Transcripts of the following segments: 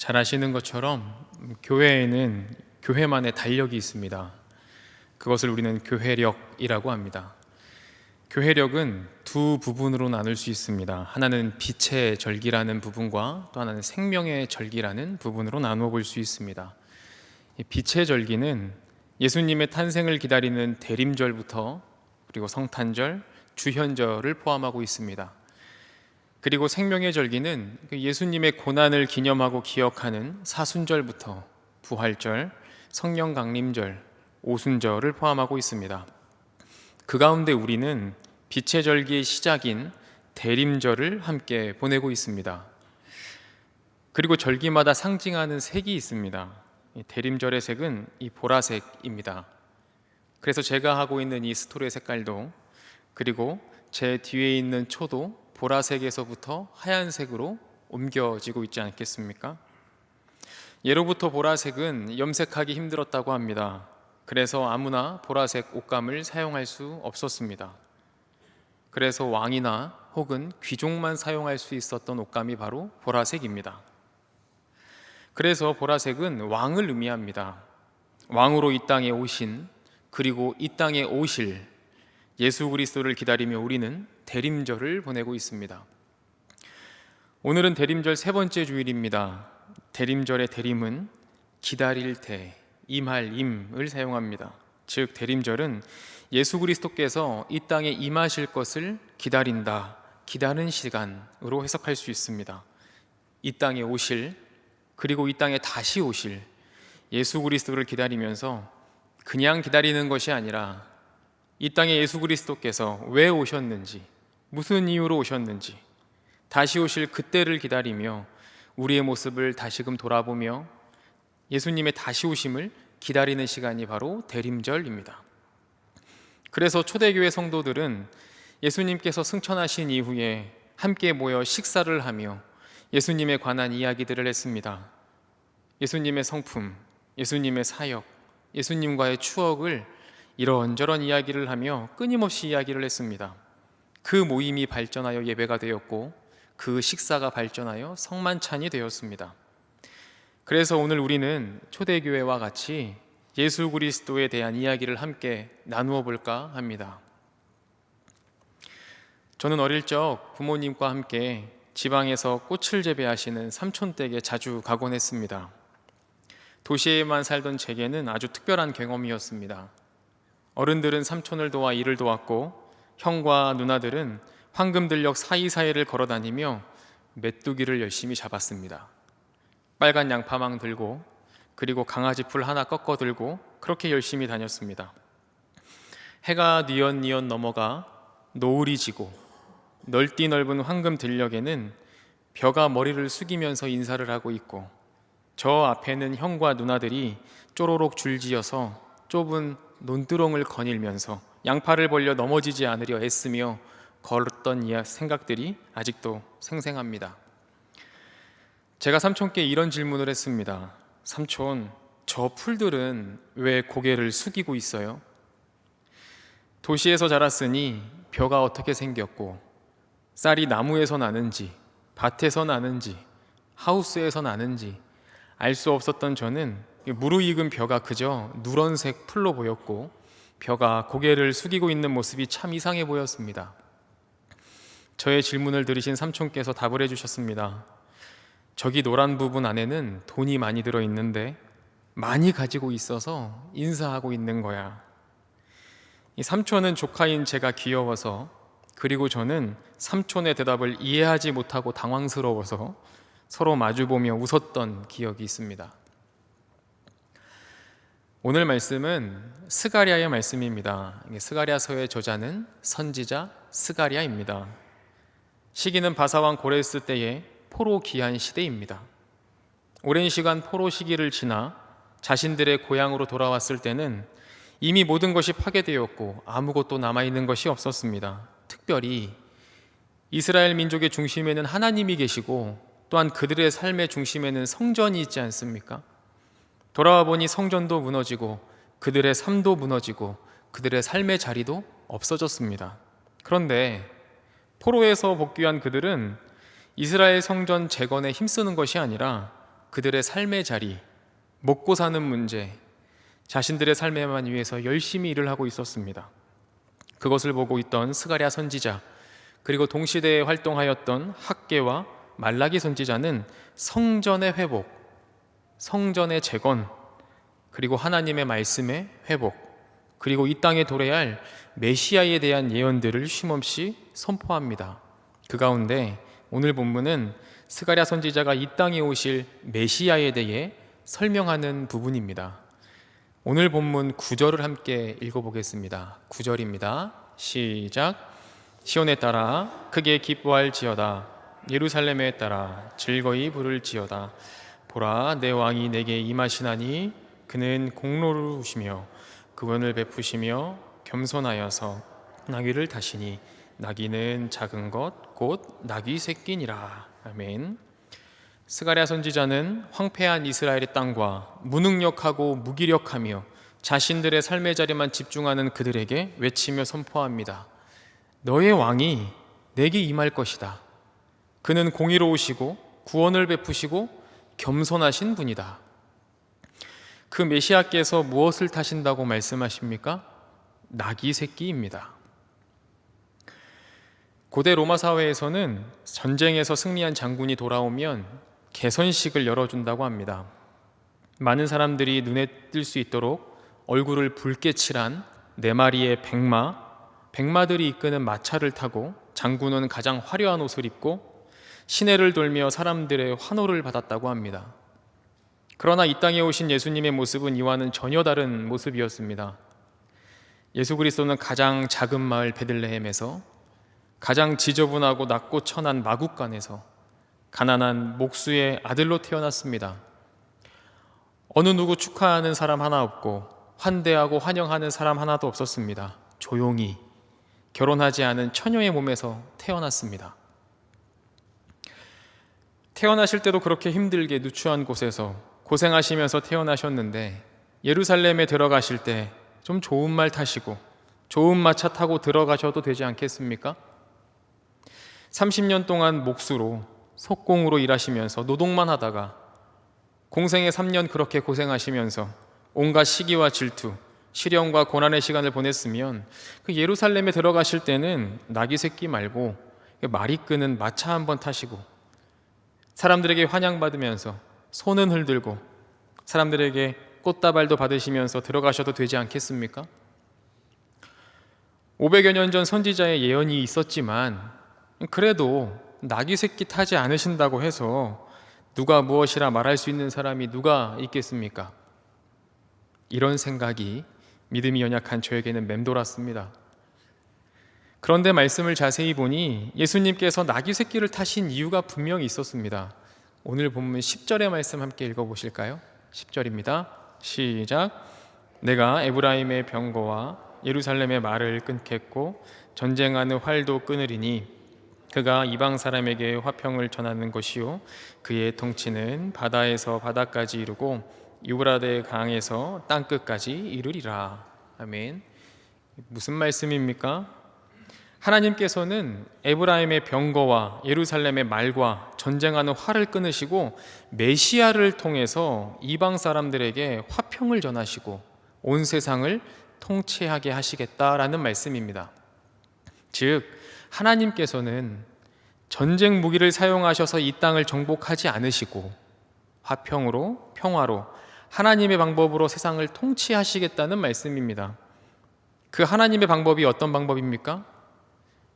잘 아시는 것처럼 교회에는 교회만의 달력이 있습니다. 그것을 우리는 교회력이라고 합니다. 교회력은 두 부분으로 나눌 수 있습니다. 하나는 빛의 절기라는 부분과 또 하나는 생명의 절기라는 부분으로 나누어 볼 수 있습니다. 빛의 절기는 예수님의 탄생을 기다리는 대림절부터 그리고 성탄절, 주현절을 포함하고 있습니다. 그리고 생명의 절기는 예수님의 고난을 기념하고 기억하는 사순절부터 부활절, 성령 강림절, 오순절을 포함하고 있습니다. 그 가운데 우리는 빛의 절기의 시작인 대림절을 함께 보내고 있습니다. 그리고 절기마다 상징하는 색이 있습니다. 대림절의 색은 이 보라색입니다. 그래서 제가 하고 있는 이 스토리의 색깔도, 그리고 제 뒤에 있는 초도 보라색에서부터 하얀색으로 옮겨지고 있지 않겠습니까? 예로부터 보라색은 염색하기 힘들었다고 합니다. 그래서 아무나 보라색 옷감을 사용할 수 없었습니다. 그래서 왕이나 혹은 귀족만 사용할 수 있었던 옷감이 바로 보라색입니다. 그래서 보라색은 왕을 의미합니다. 왕으로 이 땅에 오신, 그리고 이 땅에 오실 예수 그리스도를 기다리며 우리는 대림절을 보내고 있습니다. 오늘은 대림절 세 번째 주일입니다. 대림절의 대림은 기다릴 때, 임할 임을 사용합니다. 즉 대림절은 예수 그리스도께서 이 땅에 임하실 것을 기다린다, 기다리는 시간으로 해석할 수 있습니다. 이 땅에 오실, 그리고 이 땅에 다시 오실 예수 그리스도를 기다리면서 그냥 기다리는 것이 아니라 이 땅에 예수 그리스도께서 왜 오셨는지, 무슨 이유로 오셨는지, 다시 오실 그때를 기다리며 우리의 모습을 다시금 돌아보며 예수님의 다시 오심을 기다리는 시간이 바로 대림절입니다. 그래서 초대교회 성도들은 예수님께서 승천하신 이후에 함께 모여 식사를 하며 예수님에 관한 이야기들을 했습니다. 예수님의 성품, 예수님의 사역, 예수님과의 추억을 이런저런 이야기를 하며 끊임없이 이야기를 했습니다. 그 모임이 발전하여 예배가 되었고 그 식사가 발전하여 성만찬이 되었습니다. 그래서 오늘 우리는 초대교회와 같이 예수 그리스도에 대한 이야기를 함께 나누어 볼까 합니다. 저는 어릴 적 부모님과 함께 지방에서 꽃을 재배하시는 삼촌댁에 자주 가곤 했습니다. 도시에만 살던 제게는 아주 특별한 경험이었습니다. 어른들은 삼촌을 도와 일을 도왔고 형과 누나들은 황금들녘 사이사이를 걸어다니며 메뚜기를 열심히 잡았습니다. 빨간 양파망 들고, 그리고 강아지 풀 하나 꺾어 들고 그렇게 열심히 다녔습니다. 해가 뉘엿뉘엿 넘어가 노을이 지고 넓디 넓은 황금들녘에는 벼가 머리를 숙이면서 인사를 하고 있고 저 앞에는 형과 누나들이 쪼로록 줄지어서 좁은 논두렁을 거닐면서 양파를 벌려 넘어지지 않으려 애쓰며 걸었던 생각들이 아직도 생생합니다. 제가 삼촌께 이런 질문을 했습니다. 삼촌, 저 풀들은 왜 고개를 숙이고 있어요? 도시에서 자랐으니 벼가 어떻게 생겼고 쌀이 나무에서 나는지 밭에서 나는지 하우스에서 나는지 알 수 없었던 저는 무르익은 벼가 그저 누런색 풀로 보였고 벼가 고개를 숙이고 있는 모습이 참 이상해 보였습니다. 저의 질문을 들으신 삼촌께서 답을 해주셨습니다. 저기 노란 부분 안에는 돈이 많이 들어있는데 많이 가지고 있어서 인사하고 있는 거야. 이 삼촌은 조카인 제가 귀여워서, 그리고 저는 삼촌의 대답을 이해하지 못하고 당황스러워서 서로 마주보며 웃었던 기억이 있습니다. 오늘 말씀은 스가랴의 말씀입니다. 스가랴서의 저자는 선지자 스가랴입니다. 시기는 바사왕 고레스 때의 포로 귀환 시대입니다. 오랜 시간 포로 시기를 지나 자신들의 고향으로 돌아왔을 때는 이미 모든 것이 파괴되었고 아무것도 남아있는 것이 없었습니다. 특별히 이스라엘 민족의 중심에는 하나님이 계시고 또한 그들의 삶의 중심에는 성전이 있지 않습니까? 돌아와 보니 성전도 무너지고 그들의 삶도 무너지고 그들의 삶의 자리도 없어졌습니다. 그런데 포로에서 복귀한 그들은 이스라엘 성전 재건에 힘쓰는 것이 아니라 그들의 삶의 자리, 먹고 사는 문제, 자신들의 삶에만 위해서 열심히 일을 하고 있었습니다. 그것을 보고 있던 스가랴 선지자, 그리고 동시대에 활동하였던 학개와 말라기 선지자는 성전의 회복, 성전의 재건, 그리고 하나님의 말씀의 회복, 그리고 이 땅에 도래할 메시아에 대한 예언들을 쉼없이 선포합니다. 그 가운데 오늘 본문은 스가랴 선지자가 이 땅에 오실 메시아에 대해 설명하는 부분입니다. 오늘 본문 9절을 함께 읽어보겠습니다. 9절입니다. 시작. 시온에 따라 크게 기뻐할지어다. 예루살렘에 따라 즐거이 부를지어다. 보라, 내 왕이 내게 임하시나니 그는 공로로우시며 구원을 베푸시며 겸손하여서 나귀를 타시니 나귀는 작은 것 곧 나귀 새끼니라. 아멘. 스가랴 선지자는 황폐한 이스라엘의 땅과 무능력하고 무기력하며 자신들의 삶의 자리만 집중하는 그들에게 외치며 선포합니다. 너의 왕이 내게 임할 것이다. 그는 공의로우시고 구원을 베푸시고 겸손하신 분이다. 그 메시아께서 무엇을 타신다고 말씀하십니까? 나귀 새끼입니다. 고대 로마 사회에서는 전쟁에서 승리한 장군이 돌아오면 개선식을 열어준다고 합니다. 많은 사람들이 눈에 띌 수 있도록 얼굴을 붉게 칠한 4마리의 백마들이 이끄는 마차를 타고 장군은 가장 화려한 옷을 입고 시내를 돌며 사람들의 환호를 받았다고 합니다. 그러나 이 땅에 오신 예수님의 모습은 이와는 전혀 다른 모습이었습니다. 예수 그리스도는 가장 작은 마을 베들레헴에서, 가장 지저분하고 낮고 천한 마국간에서 가난한 목수의 아들로 태어났습니다. 어느 누구 축하하는 사람 하나 없고 환대하고 환영하는 사람 하나도 없었습니다. 조용히 결혼하지 않은 처녀의 몸에서 태어났습니다. 태어나실 때도 그렇게 힘들게 누추한 곳에서 고생하시면서 태어나셨는데 예루살렘에 들어가실 때 좀 좋은 말 타시고 좋은 마차 타고 들어가셔도 되지 않겠습니까? 30년 동안 목수로 속공으로 일하시면서 노동만 하다가 공생의 3년 그렇게 고생하시면서 온갖 시기와 질투, 시련과 고난의 시간을 보냈으면 그 예루살렘에 들어가실 때는 나귀 새끼 말고 말이 끄는 마차 한번 타시고 사람들에게 환영받으면서 손은 흔들고 사람들에게 꽃다발도 받으시면서 들어가셔도 되지 않겠습니까? 500여 년 전 선지자의 예언이 있었지만 그래도 나귀 새끼 타지 않으신다고 해서 누가 무엇이라 말할 수 있는 사람이 누가 있겠습니까? 이런 생각이 믿음이 연약한 저에게는 맴돌았습니다. 그런데 말씀을 자세히 보니 예수님께서 나귀 새끼를 타신 이유가 분명히 있었습니다. 오늘 본문 10절의 말씀 함께 읽어보실까요? 10절입니다. 시작. 내가 에브라임의 병거와 예루살렘의 말을 끊겠고 전쟁하는 활도 끊으리니 그가 이방 사람에게 화평을 전하는 것이요 그의 통치는 바다에서 바다까지 이르고 유브라데 강에서 땅끝까지 이르리라. 아멘. 무슨 말씀입니까? 하나님께서는 에브라임의 병거와 예루살렘의 말과 전쟁하는 활을 끊으시고 메시아를 통해서 이방 사람들에게 화평을 전하시고 온 세상을 통치하게 하시겠다라는 말씀입니다. 즉 하나님께서는 전쟁 무기를 사용하셔서 이 땅을 정복하지 않으시고 화평으로, 평화로 하나님의 방법으로 세상을 통치하시겠다는 말씀입니다. 그 하나님의 방법이 어떤 방법입니까?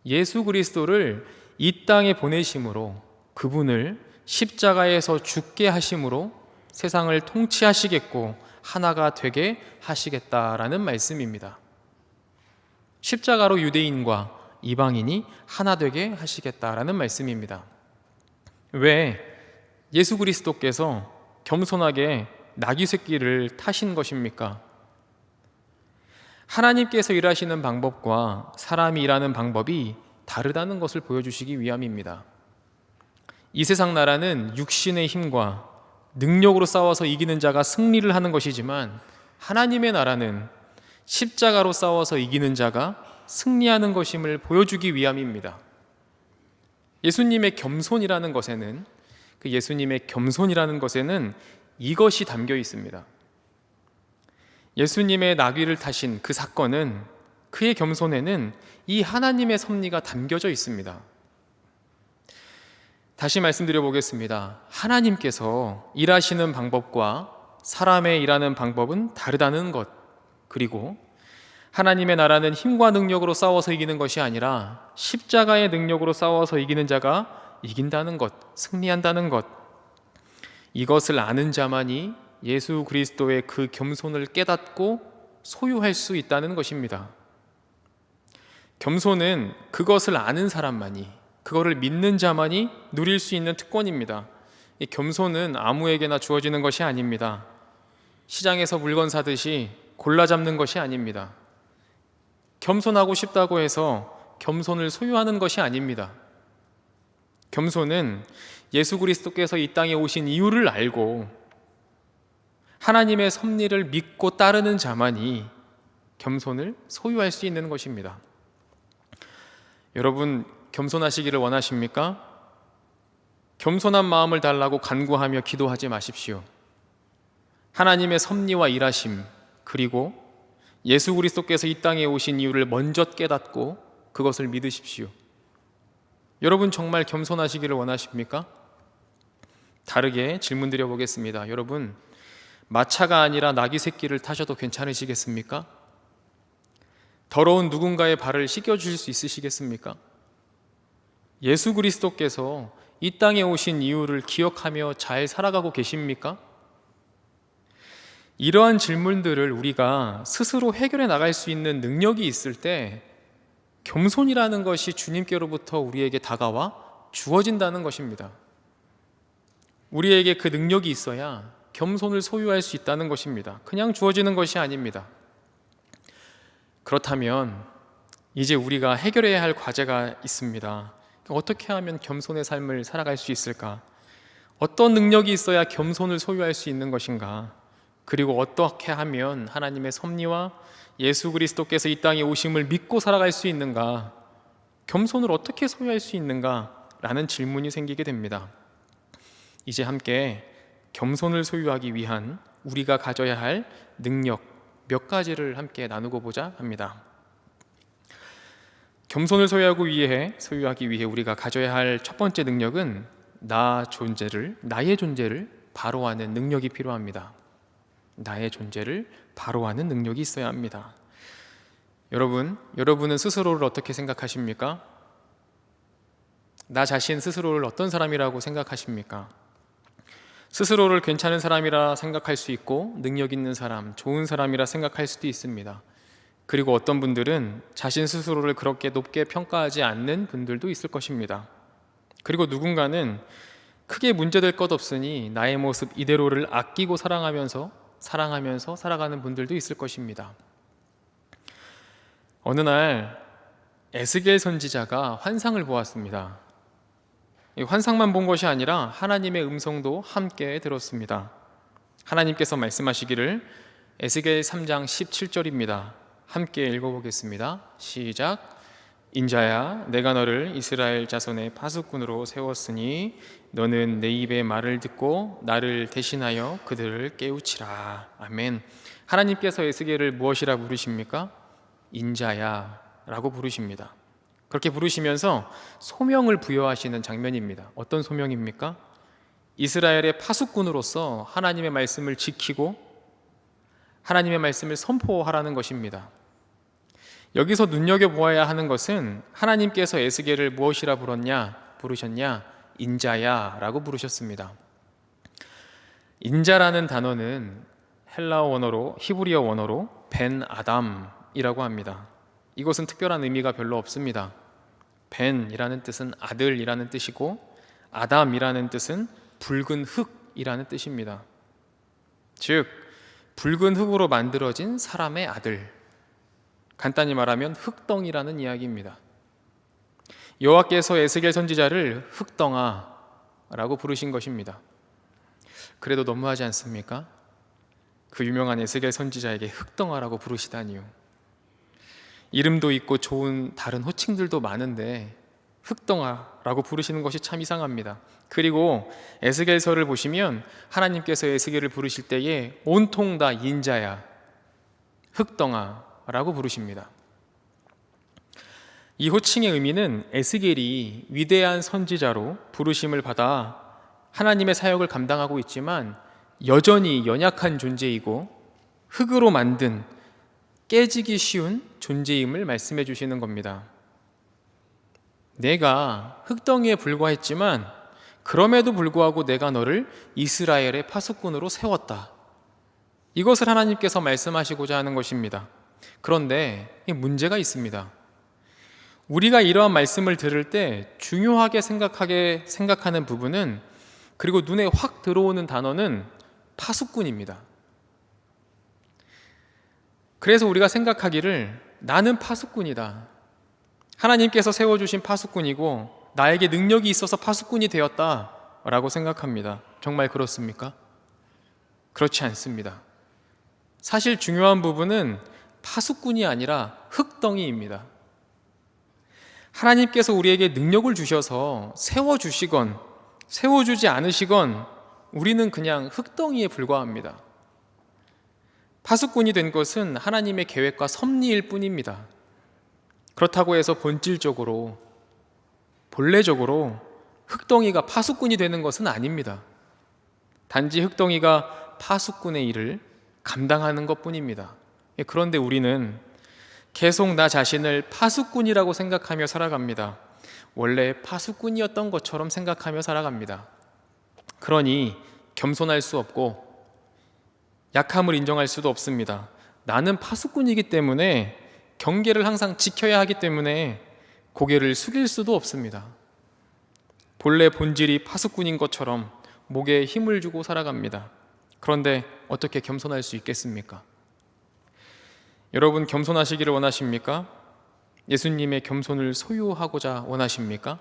예수 그리스도를 이 땅에 보내심으로, 그분을 십자가에서 죽게 하심으로 세상을 통치하시겠고 하나가 되게 하시겠다라는 말씀입니다. 십자가로 유대인과 이방인이 하나 되게 하시겠다라는 말씀입니다. 왜 예수 그리스도께서 겸손하게 나귀 새끼를 타신 것입니까? 하나님께서 일하시는 방법과 사람이 일하는 방법이 다르다는 것을 보여주시기 위함입니다. 이 세상 나라는 육신의 힘과 능력으로 싸워서 이기는 자가 승리를 하는 것이지만 하나님의 나라는 십자가로 싸워서 이기는 자가 승리하는 것임을 보여주기 위함입니다. 예수님의 겸손이라는 것에는 그 예수님의 겸손이라는 것에는 이것이 담겨 있습니다. 예수님의 나귀를 타신 그 사건은, 그의 겸손에는 이 하나님의 섭리가 담겨져 있습니다. 다시 말씀드려 보겠습니다. 하나님께서 일하시는 방법과 사람의 일하는 방법은 다르다는 것, 그리고 하나님의 나라는 힘과 능력으로 싸워서 이기는 것이 아니라 십자가의 능력으로 싸워서 이기는 자가 이긴다는 것, 승리한다는 것, 이것을 아는 자만이 예수 그리스도의 그 겸손을 깨닫고 소유할 수 있다는 것입니다. 겸손은 그것을 아는 사람만이, 그거를 믿는 자만이 누릴 수 있는 특권입니다. 이 겸손은 아무에게나 주어지는 것이 아닙니다. 시장에서 물건 사듯이 골라 잡는 것이 아닙니다. 겸손하고 싶다고 해서 겸손을 소유하는 것이 아닙니다. 겸손은 예수 그리스도께서 이 땅에 오신 이유를 알고 하나님의 섭리를 믿고 따르는 자만이 겸손을 소유할 수 있는 것입니다. 여러분, 겸손하시기를 원하십니까? 겸손한 마음을 달라고 간구하며 기도하지 마십시오. 하나님의 섭리와 일하심, 그리고 예수 그리스도께서 이 땅에 오신 이유를 먼저 깨닫고 그것을 믿으십시오. 여러분, 정말 겸손하시기를 원하십니까? 다르게 질문 드려보겠습니다. 여러분, 마차가 아니라 나귀 새끼를 타셔도 괜찮으시겠습니까? 더러운 누군가의 발을 씻겨주실 수 있으시겠습니까? 예수 그리스도께서 이 땅에 오신 이유를 기억하며 잘 살아가고 계십니까? 이러한 질문들을 우리가 스스로 해결해 나갈 수 있는 능력이 있을 때 겸손이라는 것이 주님께로부터 우리에게 다가와 주어진다는 것입니다. 우리에게 그 능력이 있어야 겸손을 소유할 수 있다는 것입니다. 그냥 주어지는 것이 아닙니다. 그렇다면 이제 우리가 해결해야 할 과제가 있습니다. 어떻게 하면 겸손의 삶을 살아갈 수 있을까? 어떤 능력이 있어야 겸손을 소유할 수 있는 것인가? 그리고 어떻게 하면 하나님의 섭리와 예수 그리스도께서 이 땅에 오심을 믿고 살아갈 수 있는가? 겸손을 어떻게 소유할 수 있는가? 라는 질문이 생기게 됩니다. 이제 함께 겸손을 소유하기 위한 우리가 가져야 할 능력 몇 가지를 함께 나누고 보자 합니다. 겸손을 소유하기 위해 우리가 가져야 할 첫 번째 능력은 나의 존재를 바로 아는 능력이 필요합니다. 나의 존재를 바로 아는 능력이 있어야 합니다. 여러분은 스스로를 어떻게 생각하십니까? 나 자신 스스로를 어떤 사람이라고 생각하십니까? 스스로를 괜찮은 사람이라 생각할 수 있고 능력 있는 사람, 좋은 사람이라 생각할 수도 있습니다. 그리고 어떤 분들은 자신 스스로를 그렇게 높게 평가하지 않는 분들도 있을 것입니다. 그리고 누군가는 크게 문제될 것 없으니 나의 모습 이대로를 아끼고 사랑하면서 살아가는 분들도 있을 것입니다. 어느 날 에스겔 선지자가 환상을 보았습니다. 이 환상만 본 것이 아니라 하나님의 음성도 함께 들었습니다. 하나님께서 말씀하시기를, 에스겔 3장 17절입니다. 함께 읽어보겠습니다. 시작. 인자야, 내가 너를 이스라엘 자손의 파수꾼으로 세웠으니 너는 내 입의 말을 듣고 나를 대신하여 그들을 깨우치라. 아멘. 하나님께서 에스겔을 무엇이라 부르십니까? 인자야 라고 부르십니다. 그렇게 부르시면서 소명을 부여하시는 장면입니다. 어떤 소명입니까? 이스라엘의 파수꾼으로서 하나님의 말씀을 지키고 하나님의 말씀을 선포하라는 것입니다. 여기서 눈여겨보아야 하는 것은 하나님께서 에스겔을 무엇이라 부르셨냐? 인자야 라고 부르셨습니다. 인자라는 단어는 히브리어 원어로 벤 아담이라고 합니다. 이것은 특별한 의미가 별로 없습니다. 벤이라는 뜻은 아들이라는 뜻이고 아담이라는 뜻은 붉은 흙이라는 뜻입니다. 즉 붉은 흙으로 만들어진 사람의 아들, 간단히 말하면 흙덩이라는 이야기입니다. 여호와께서 에스겔 선지자를 흙덩아라고 부르신 것입니다. 그래도 너무하지 않습니까? 그 유명한 에스겔 선지자에게 흙덩아라고 부르시다니요. 이름도 있고 좋은 다른 호칭들도 많은데 흑덩아라고 부르시는 것이 참 이상합니다. 그리고 에스겔서를 보시면 하나님께서 에스겔을 부르실 때에 온통 다 인자야, 흑덩아라고 부르십니다. 이 호칭의 의미는 에스겔이 위대한 선지자로 부르심을 받아 하나님의 사역을 감당하고 있지만 여전히 연약한 존재이고 흙으로 만든 깨지기 쉬운 존재임을 말씀해 주시는 겁니다. 내가 흙덩이에 불과했지만 그럼에도 불구하고 내가 너를 이스라엘의 파수꾼으로 세웠다. 이것을 하나님께서 말씀하시고자 하는 것입니다. 그런데 문제가 있습니다. 우리가 이러한 말씀을 들을 때 중요하게 생각하는 부분은, 그리고 눈에 확 들어오는 단어는 파수꾼입니다. 그래서 우리가 생각하기를 나는 파수꾼이다. 하나님께서 세워주신 파수꾼이고 나에게 능력이 있어서 파수꾼이 되었다라고 생각합니다. 정말 그렇습니까? 그렇지 않습니다. 사실 중요한 부분은 파수꾼이 아니라 흙덩이입니다. 하나님께서 우리에게 능력을 주셔서 세워주시건 세워주지 않으시건 우리는 그냥 흙덩이에 불과합니다. 파수꾼이 된 것은 하나님의 계획과 섭리일 뿐입니다. 그렇다고 해서 본질적으로, 본래적으로 흙덩이가 파수꾼이 되는 것은 아닙니다. 단지 흙덩이가 파수꾼의 일을 감당하는 것뿐입니다. 그런데 우리는 계속 나 자신을 파수꾼이라고 생각하며 살아갑니다. 원래 파수꾼이었던 것처럼 생각하며 살아갑니다. 그러니 겸손할 수 없고 약함을 인정할 수도 없습니다. 나는 파수꾼이기 때문에 경계를 항상 지켜야 하기 때문에 고개를 숙일 수도 없습니다. 본래 본질이 파수꾼인 것처럼 목에 힘을 주고 살아갑니다. 그런데 어떻게 겸손할 수 있겠습니까? 여러분, 겸손하시기를 원하십니까? 예수님의 겸손을 소유하고자 원하십니까?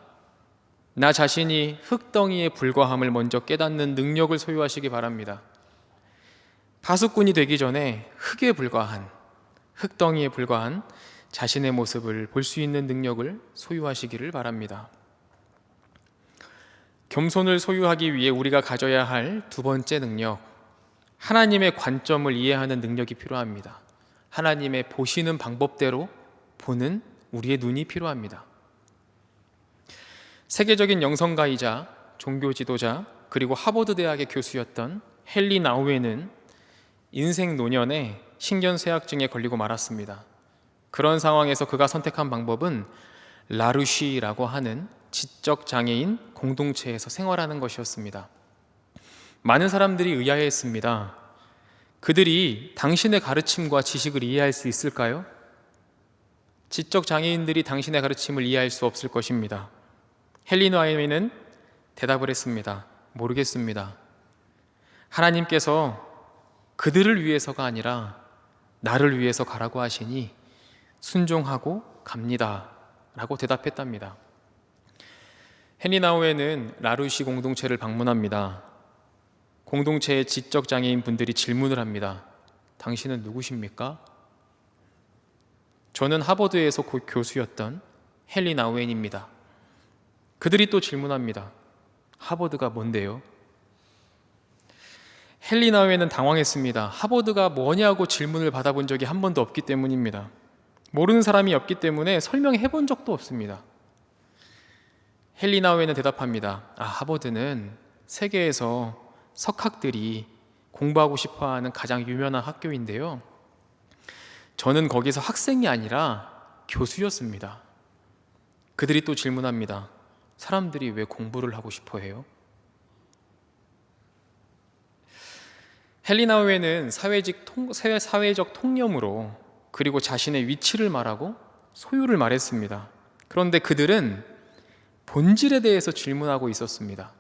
나 자신이 흙덩이에 불과함을 먼저 깨닫는 능력을 소유하시기 바랍니다. 파수꾼이 되기 전에 흙에 불과한, 흙덩이에 불과한 자신의 모습을 볼 수 있는 능력을 소유하시기를 바랍니다. 겸손을 소유하기 위해 우리가 가져야 할 두 번째 능력, 하나님의 관점을 이해하는 능력이 필요합니다. 하나님의 보시는 방법대로 보는 우리의 눈이 필요합니다. 세계적인 영성가이자 종교 지도자 그리고 하버드 대학의 교수였던 헨리 나우에는 인생 노년에 신경쇠약증에 걸리고 말았습니다. 그런 상황에서 그가 선택한 방법은 라루시라고 하는 지적장애인 공동체에서 생활하는 것이었습니다. 많은 사람들이 의아해했습니다. 그들이 당신의 가르침과 지식을 이해할 수 있을까요? 지적장애인들이 당신의 가르침을 이해할 수 없을 것입니다. 헨리 나우에는 대답을 했습니다. 모르겠습니다. 하나님께서 그들을 위해서가 아니라 나를 위해서 가라고 하시니 순종하고 갑니다 라고 대답했답니다. 헨리 나우에는 라루시 공동체를 방문합니다. 공동체의 지적장애인 분들이 질문을 합니다. 당신은 누구십니까? 저는 하버드에서 교수였던 헨리 나우엔입니다. 그들이 또 질문합니다. 하버드가 뭔데요? 헨리 나우엔은 당황했습니다. 하버드가 뭐냐고 질문을 받아본 적이 한 번도 없기 때문입니다. 모르는 사람이 없기 때문에 설명해 본 적도 없습니다. 헨리 나우엔은 대답합니다. 하버드는 세계에서 석학들이 공부하고 싶어하는 가장 유명한 학교인데요. 저는 거기서 학생이 아니라 교수였습니다. 그들이 또 질문합니다. 사람들이 왜 공부를 하고 싶어 해요? 헨리 나우에는 사회적 통념으로 그리고 자신의 위치를 말하고 소유를 말했습니다. 그런데 그들은 본질에 대해서 질문하고 있었습니다.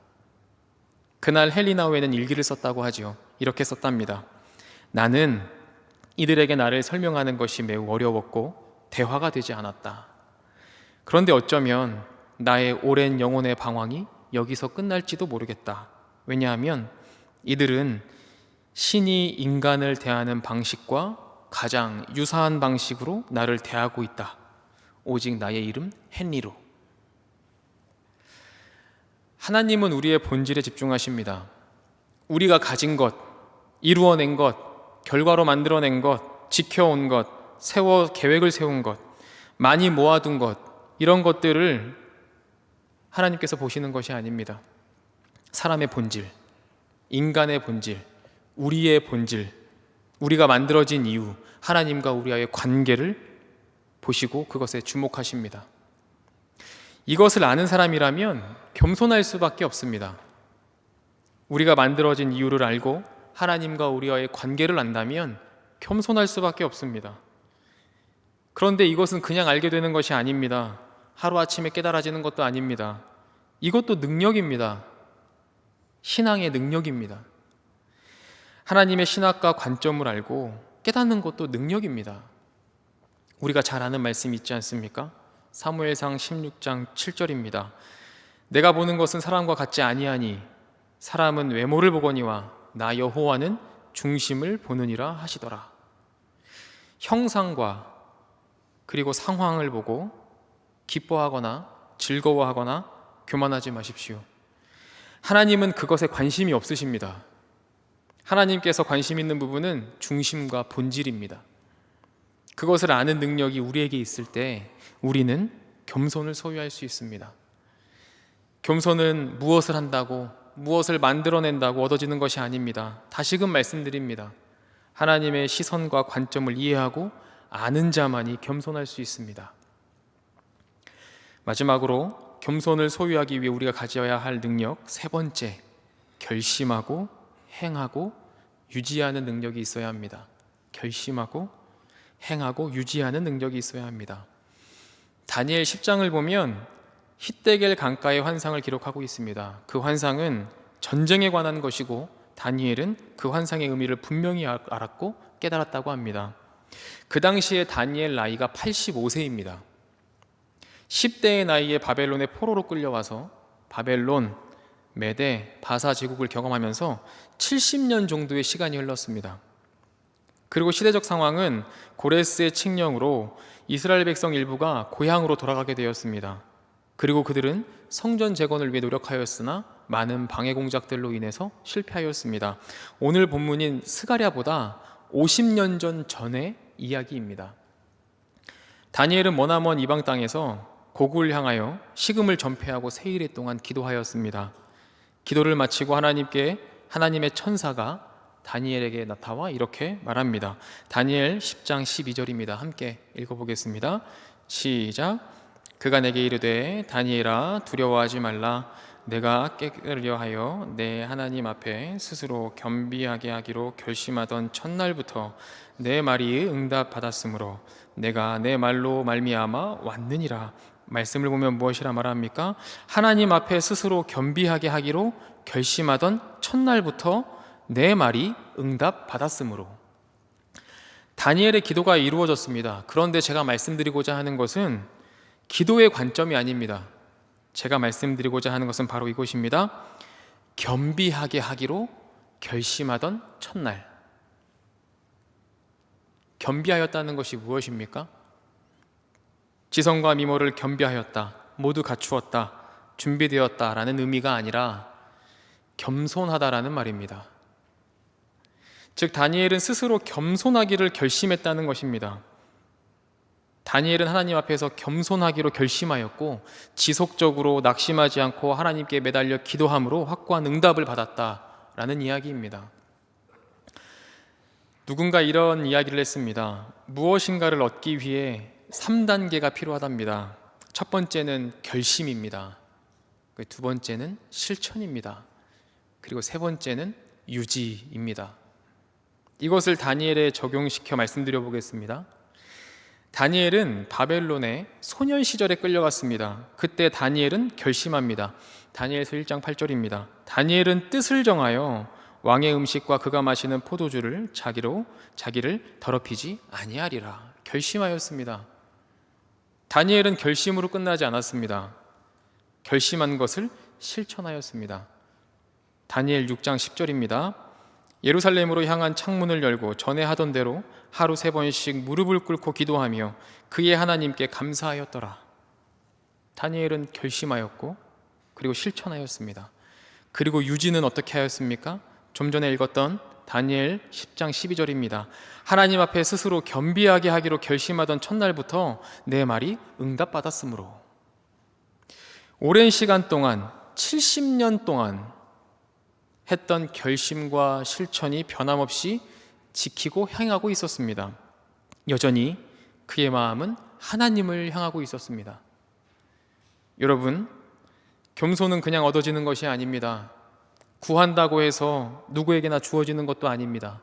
그날 헨리 나우에는 일기를 썼다고 하죠. 이렇게 썼답니다. 나는 이들에게 나를 설명하는 것이 매우 어려웠고 대화가 되지 않았다. 그런데 어쩌면 나의 오랜 영혼의 방황이 여기서 끝날지도 모르겠다. 왜냐하면 이들은 신이 인간을 대하는 방식과 가장 유사한 방식으로 나를 대하고 있다. 오직 나의 이름 헨리로. 하나님은 우리의 본질에 집중하십니다. 우리가 가진 것, 이루어낸 것, 결과로 만들어낸 것, 지켜온 것, 계획을 세운 것, 많이 모아둔 것, 이런 것들을 하나님께서 보시는 것이 아닙니다. 사람의 본질, 인간의 본질, 우리의 본질, 우리가 만들어진 이유, 하나님과 우리와의 관계를 보시고 그것에 주목하십니다. 이것을 아는 사람이라면 겸손할 수밖에 없습니다. 우리가 만들어진 이유를 알고 하나님과 우리와의 관계를 안다면 겸손할 수밖에 없습니다. 그런데 이것은 그냥 알게 되는 것이 아닙니다. 하루아침에 깨달아지는 것도 아닙니다. 이것도 능력입니다. 신앙의 능력입니다. 하나님의 신학과 관점을 알고 깨닫는 것도 능력입니다. 우리가 잘 아는 말씀이 있지 않습니까? 사무엘상 16장 7절입니다. 내가 보는 것은 사람과 같지 아니하니 사람은 외모를 보거니와 나 여호와는 중심을 보느니라 하시더라. 형상과 그리고 상황을 보고 기뻐하거나 즐거워하거나 교만하지 마십시오. 하나님은 그것에 관심이 없으십니다. 하나님께서 관심 있는 부분은 중심과 본질입니다. 그것을 아는 능력이 우리에게 있을 때 우리는 겸손을 소유할 수 있습니다. 겸손은 무엇을 한다고, 무엇을 만들어낸다고 얻어지는 것이 아닙니다. 다시금 말씀드립니다. 하나님의 시선과 관점을 이해하고 아는 자만이 겸손할 수 있습니다. 마지막으로 겸손을 소유하기 위해 우리가 가져야 할 능력, 세 번째, 결심하고 행하고 유지하는 능력이 있어야 합니다. 결심하고 행하고 유지하는 능력이 있어야 합니다. 다니엘 10장을 보면 히데겔 강가의 환상을 기록하고 있습니다. 그 환상은 전쟁에 관한 것이고 다니엘은 그 환상의 의미를 분명히 알았고 깨달았다고 합니다. 그 당시에 다니엘 나이가 85세입니다. 10대의 나이에 바벨론의 포로로 끌려와서 바벨론, 메데, 바사 제국을 경험하면서 70년 정도의 시간이 흘렀습니다. 그리고 시대적 상황은 고레스의 칙령으로 이스라엘 백성 일부가 고향으로 돌아가게 되었습니다. 그리고 그들은 성전 재건을 위해 노력하였으나 많은 방해 공작들로 인해서 실패하였습니다. 오늘 본문인 스가랴보다 50년 전의 이야기입니다. 다니엘은 머나먼 이방 땅에서 고국을 향하여 식음을 전폐하고 세일의 동안 기도하였습니다. 기도를 마치고 하나님의 천사가 다니엘에게 나타나 이렇게 말합니다. 다니엘 10장 12절입니다. 함께 읽어보겠습니다. 시작. 그가 내게 이르되 다니엘아 두려워하지 말라. 내가 깨달으려 하여 내 하나님 앞에 스스로 겸비하게 하기로 결심하던 첫날부터 내 말이 응답받았으므로 내가 내 말로 말미암아 왔느니라. 말씀을 보면 무엇이라 말합니까? 하나님 앞에 스스로 겸비하게 하기로 결심하던 첫날부터 내 말이 응답받았으므로. 다니엘의 기도가 이루어졌습니다. 그런데 제가 말씀드리고자 하는 것은 기도의 관점이 아닙니다. 제가 말씀드리고자 하는 것은 바로 이것입니다. 겸비하게 하기로 결심하던 첫날. 겸비하였다는 것이 무엇입니까? 지성과 미모를 겸비하였다, 모두 갖추었다, 준비되었다라는 의미가 아니라 겸손하다라는 말입니다. 즉 다니엘은 스스로 겸손하기를 결심했다는 것입니다. 다니엘은 하나님 앞에서 겸손하기로 결심하였고 지속적으로 낙심하지 않고 하나님께 매달려 기도함으로 확고한 응답을 받았다라는 이야기입니다. 누군가 이런 이야기를 했습니다. 무엇인가를 얻기 위해 3단계가 필요하답니다. 첫 번째는 결심입니다. 두 번째는 실천입니다. 그리고 세 번째는 유지입니다. 이것을 다니엘에 적용시켜 말씀드려 보겠습니다. 다니엘은 바벨론에 소년 시절에 끌려갔습니다. 그때 다니엘은 결심합니다. 다니엘서 1장 8절입니다. 다니엘은 뜻을 정하여 왕의 음식과 그가 마시는 포도주를 자기를 더럽히지 아니하리라. 결심하였습니다. 다니엘은 결심으로 끝나지 않았습니다. 결심한 것을 실천하였습니다. 다니엘 6장 10절입니다. 예루살렘으로 향한 창문을 열고 전에 하던 대로 하루 3번씩 무릎을 꿇고 기도하며 그의 하나님께 감사하였더라. 다니엘은 결심하였고 그리고 실천하였습니다. 그리고 유지는 어떻게 하였습니까? 좀 전에 읽었던 다니엘 10장 12절입니다. 하나님 앞에 스스로 겸비하게 하기로 결심하던 첫날부터 내 말이 응답받았으므로. 오랜 시간 동안 70년 동안 했던 결심과 실천이 변함없이 지키고 행하고 있었습니다. 여전히 그의 마음은 하나님을 향하고 있었습니다. 여러분, 겸손은 그냥 얻어지는 것이 아닙니다. 구한다고 해서 누구에게나 주어지는 것도 아닙니다.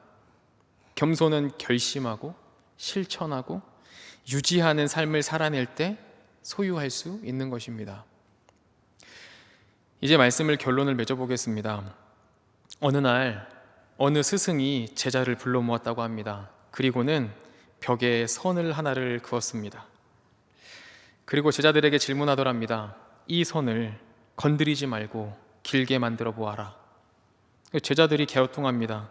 겸손은 결심하고 실천하고 유지하는 삶을 살아낼 때 소유할 수 있는 것입니다. 이제 말씀을 결론을 맺어보겠습니다. 어느 날 어느 스승이 제자를 불러 모았다고 합니다. 그리고는 벽에 선을 하나를 그었습니다. 그리고 제자들에게 질문하더랍니다. 이 선을 건드리지 말고 길게 만들어 보아라. 제자들이 갸우뚱합니다.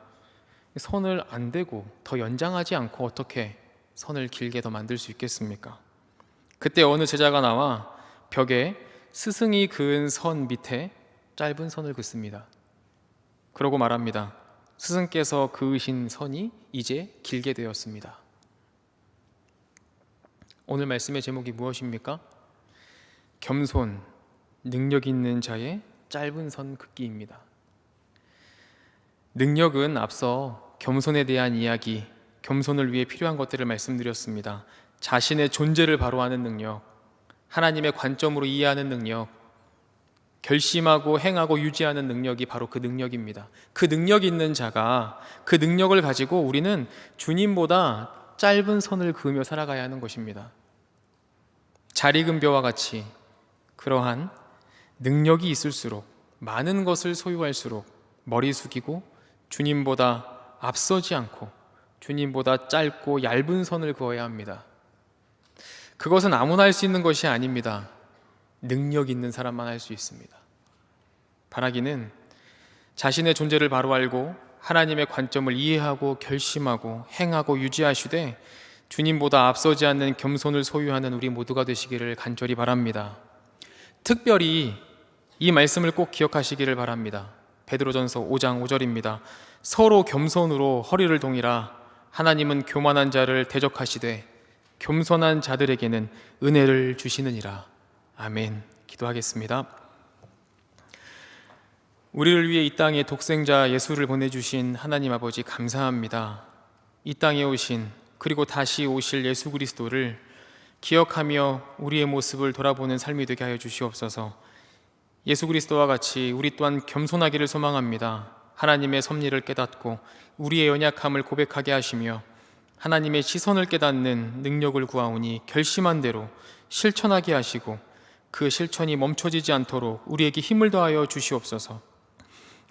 선을 안 대고 더 연장하지 않고 어떻게 선을 길게 더 만들 수 있겠습니까? 그때 어느 제자가 나와 벽에 스승이 그은 선 밑에 짧은 선을 긋습니다. 그러고 말합니다. 스승께서 그으신 선이 이제 길게 되었습니다. 오늘 말씀의 제목이 무엇입니까? 겸손, 능력 있는 자의 짧은 선 긋기입니다. 능력은 앞서 겸손에 대한 이야기, 겸손을 위해 필요한 것들을 말씀드렸습니다. 자신의 존재를 바로 아는 능력, 하나님의 관점으로 이해하는 능력, 결심하고 행하고 유지하는 능력이 바로 그 능력입니다. 그 능력 있는 자가 그 능력을 가지고 우리는 주님보다 짧은 선을 그으며 살아가야 하는 것입니다. 잘 익은 벼와 같이 그러한 능력이 있을수록, 많은 것을 소유할수록 머리 숙이고 주님보다 앞서지 않고 주님보다 짧고 얇은 선을 그어야 합니다. 그것은 아무나 할 수 있는 것이 아닙니다. 능력 있는 사람만 할 수 있습니다. 바라기는 자신의 존재를 바로 알고 하나님의 관점을 이해하고 결심하고 행하고 유지하시되 주님보다 앞서지 않는 겸손을 소유하는 우리 모두가 되시기를 간절히 바랍니다. 특별히 이 말씀을 꼭 기억하시기를 바랍니다. 베드로전서 5장 5절입니다. 서로 겸손으로 허리를 동이라. 하나님은 교만한 자를 대적하시되 겸손한 자들에게는 은혜를 주시느니라. 아멘. 기도하겠습니다. 우리를 위해 이 땅에 독생자 예수를 보내주신 하나님 아버지 감사합니다. 이 땅에 오신 그리고 다시 오실 예수 그리스도를 기억하며 우리의 모습을 돌아보는 삶이 되게 하여 주시옵소서. 예수 그리스도와 같이 우리 또한 겸손하기를 소망합니다. 하나님의 섭리를 깨닫고 우리의 연약함을 고백하게 하시며 하나님의 시선을 깨닫는 능력을 구하오니 결심한 대로 실천하게 하시고 그 실천이 멈춰지지 않도록 우리에게 힘을 더하여 주시옵소서.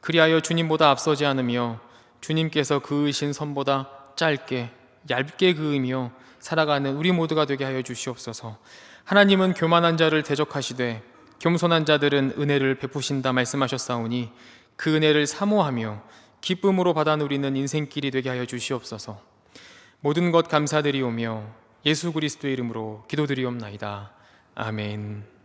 그리하여 주님보다 앞서지 않으며 주님께서 그으신 선보다 짧게 얇게 그으며 살아가는 우리 모두가 되게 하여 주시옵소서. 하나님은 교만한 자를 대적하시되 겸손한 자들은 은혜를 베푸신다 말씀하셨사오니 그 은혜를 사모하며 기쁨으로 받아 누리는 인생길이 되게 하여 주시옵소서. 모든 것 감사드리오며 예수 그리스도의 이름으로 기도드리옵나이다. 아멘.